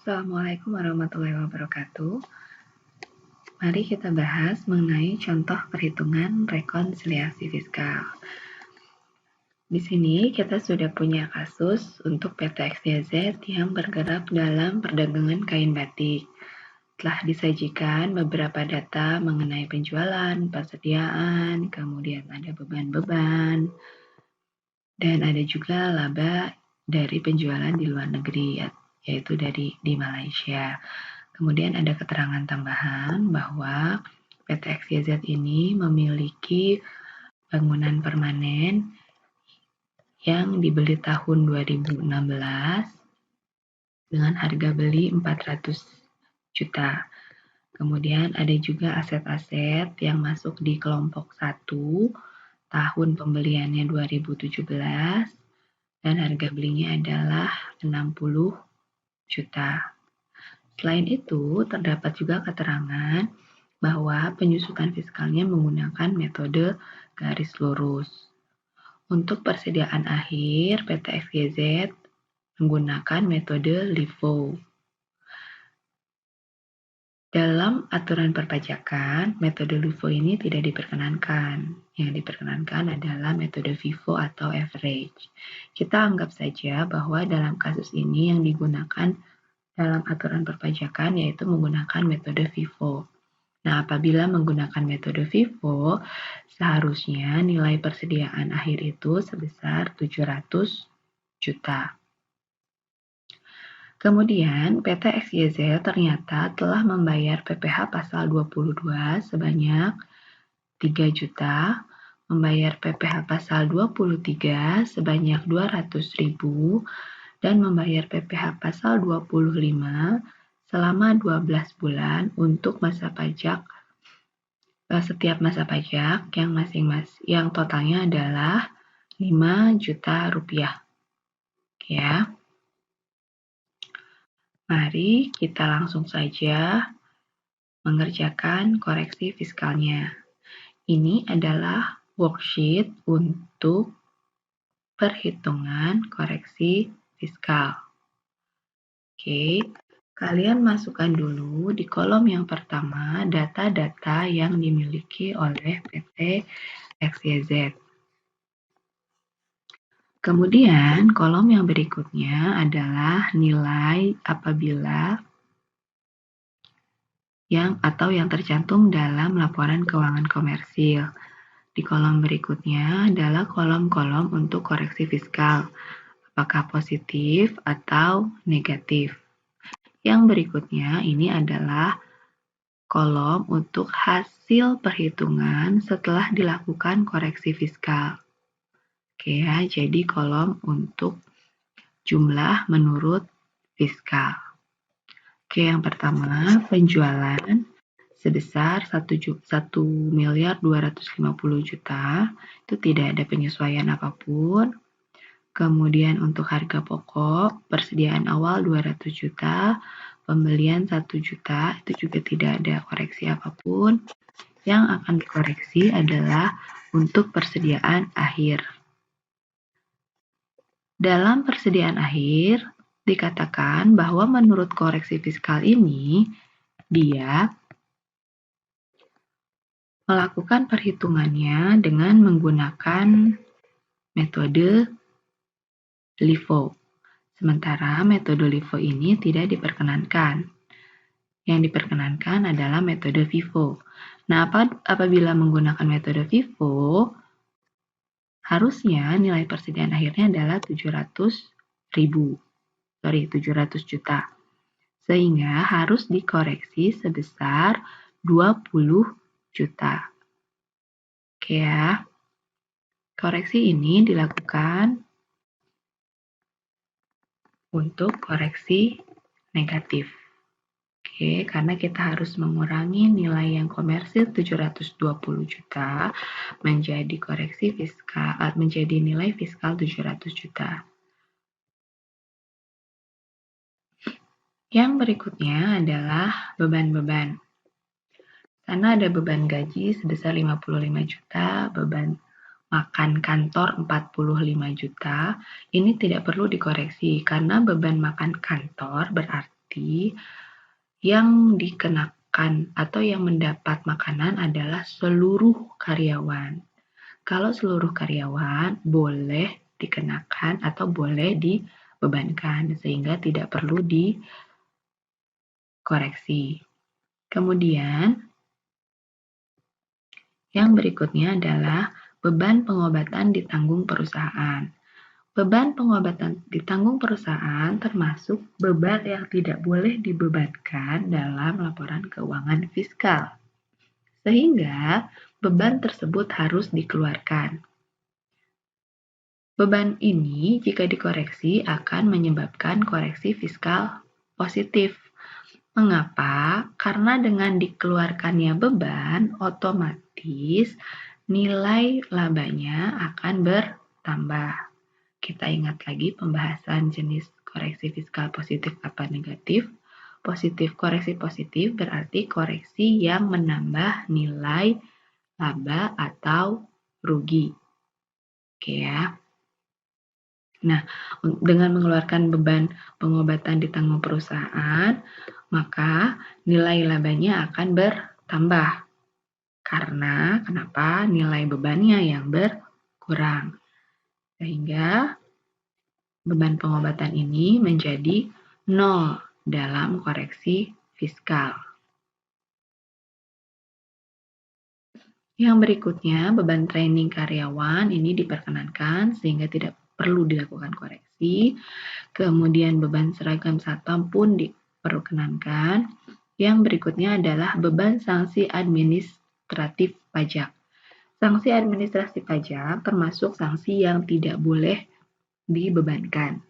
Assalamualaikum warahmatullahi wabarakatuh. Mari kita bahas mengenai contoh perhitungan rekonsiliasi fiskal. Di sini kita sudah punya kasus untuk PT XYZ yang bergerak dalam perdagangan kain batik. Telah disajikan beberapa data mengenai penjualan, persediaan, kemudian ada beban-beban, dan ada juga laba dari penjualan di luar negeri, yaitu di Malaysia. Kemudian ada keterangan tambahan bahwa PT XYZ ini memiliki bangunan permanen yang dibeli tahun 2016 dengan harga beli 400 juta. Kemudian ada juga aset-aset yang masuk di kelompok 1 tahun pembeliannya 2017 dan harga belinya adalah 60 juta. Selain itu, terdapat juga keterangan bahwa penyusutan fiskalnya menggunakan metode garis lurus. Untuk persediaan akhir, PT XYZ menggunakan metode LIFO. Dalam aturan perpajakan, metode LIFO ini tidak diperkenankan. Yang diperkenankan adalah metode FIFO atau average. Kita anggap saja bahwa dalam kasus ini yang digunakan dalam aturan perpajakan yaitu menggunakan metode FIFO. Nah, apabila menggunakan metode FIFO, seharusnya nilai persediaan akhir itu sebesar 700 juta. Kemudian, PT XYZ ternyata telah membayar PPh pasal 22 sebanyak 3 juta, membayar PPh pasal 23 sebanyak 200.000, dan membayar PPh pasal 25 selama 12 bulan untuk masa pajak setiap masa pajak yang totalnya adalah 5 juta rupiah. Ya. Mari kita langsung saja mengerjakan koreksi fiskalnya. Ini adalah worksheet untuk perhitungan koreksi fiskal. Oke, kalian masukkan dulu di kolom yang pertama data-data yang dimiliki oleh PT XYZ. Kemudian kolom yang berikutnya adalah nilai apabila yang tercantum dalam laporan keuangan komersil. Di kolom berikutnya adalah kolom-kolom untuk koreksi fiskal, apakah positif atau negatif. Yang berikutnya ini adalah kolom untuk hasil perhitungan setelah dilakukan koreksi fiskal. Oke ya, jadi kolom untuk jumlah menurut fiskal. Oke, yang pertama penjualan sebesar 1.250.000.000, itu tidak ada penyesuaian apapun. Kemudian untuk harga pokok, persediaan awal 200 juta, pembelian 1 juta, itu juga tidak ada koreksi apapun. Yang akan dikoreksi adalah untuk persediaan akhir. Dalam persediaan akhir, dikatakan bahwa menurut koreksi fiskal ini, dia melakukan perhitungannya dengan menggunakan metode LIFO. Sementara metode LIFO ini tidak diperkenankan. Yang diperkenankan adalah metode FIFO. Nah, apabila menggunakan metode FIFO, harusnya nilai persediaan akhirnya adalah 700 juta. Sehingga harus dikoreksi sebesar 20 juta. Oke ya. Koreksi ini dilakukan untuk koreksi negatif. Oke, karena kita harus mengurangi nilai yang komersil 720 juta menjadi koreksi fiskal menjadi nilai fiskal 700 juta. Yang berikutnya adalah beban-beban. Karena ada beban gaji sebesar 55 juta, beban makan kantor 45 juta, ini tidak perlu dikoreksi karena beban makan kantor berarti berarti yang dikenakan atau yang mendapat makanan adalah seluruh karyawan. Kalau seluruh karyawan boleh dikenakan atau boleh dibebankan sehingga tidak perlu dikoreksi. Kemudian yang berikutnya adalah beban pengobatan ditanggung perusahaan. Beban pengobatan ditanggung perusahaan termasuk beban yang tidak boleh dibebankan dalam laporan keuangan fiskal. Sehingga beban tersebut harus dikeluarkan. Beban ini jika dikoreksi akan menyebabkan koreksi fiskal positif. Mengapa? Karena dengan dikeluarkannya beban, otomatis nilai labanya akan bertambah. Kita ingat lagi pembahasan jenis koreksi fiskal positif apa negatif. Positif, koreksi positif berarti koreksi yang menambah nilai laba atau rugi. Oke ya. Nah, dengan mengeluarkan beban pengobatan ditanggung perusahaan, maka nilai labanya akan bertambah. Karena kenapa? Nilai bebannya yang berkurang. Sehingga beban pengobatan ini menjadi 0 dalam koreksi fiskal. Yang berikutnya, beban training karyawan ini diperkenankan sehingga tidak perlu dilakukan koreksi. Kemudian beban seragam satpam pun diperkenankan. Yang berikutnya adalah beban sanksi administratif pajak. Sanksi administrasi pajak termasuk sanksi yang tidak boleh dibebankan,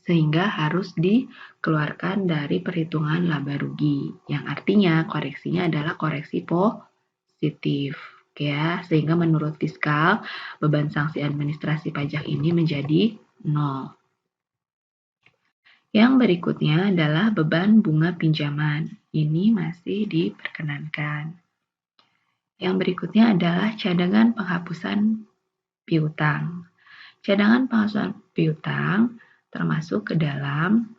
sehingga harus dikeluarkan dari perhitungan laba rugi, yang artinya koreksinya adalah koreksi positif. Ya, sehingga menurut fiskal, beban sanksi administrasi pajak ini menjadi 0. Yang berikutnya adalah beban bunga pinjaman. Ini masih diperkenankan. Yang berikutnya adalah cadangan penghapusan piutang. Cadangan penghapusan piutang termasuk ke dalam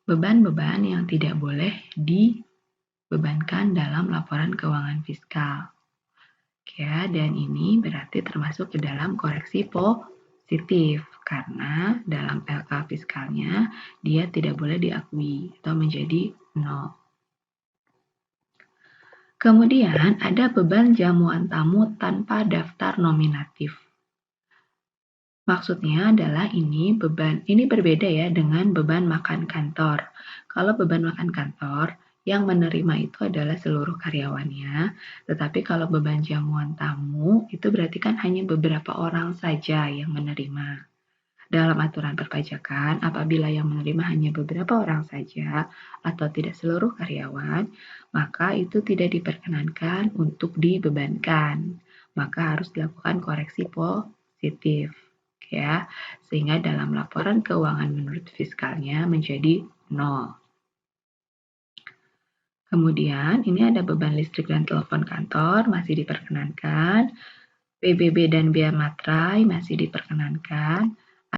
beban-beban yang tidak boleh dibebankan dalam laporan keuangan fiskal. Ya, dan ini berarti termasuk ke dalam koreksi positif karena dalam LK fiskalnya dia tidak boleh diakui atau menjadi 0. Kemudian ada beban jamuan tamu tanpa daftar nominatif. Maksudnya adalah ini berbeda ya dengan beban makan kantor. Kalau beban makan kantor, yang menerima itu adalah seluruh karyawannya, tetapi kalau beban jamuan tamu itu berarti kan hanya beberapa orang saja yang menerima. Dalam aturan perpajakan, apabila yang menerima hanya beberapa orang saja atau tidak seluruh karyawan, maka itu tidak diperkenankan untuk dibebankan. Maka harus dilakukan koreksi positif. Ya, sehingga dalam laporan keuangan menurut fiskalnya menjadi 0. Kemudian ini ada beban listrik dan telepon kantor masih diperkenankan, PBB dan biaya materai masih diperkenankan,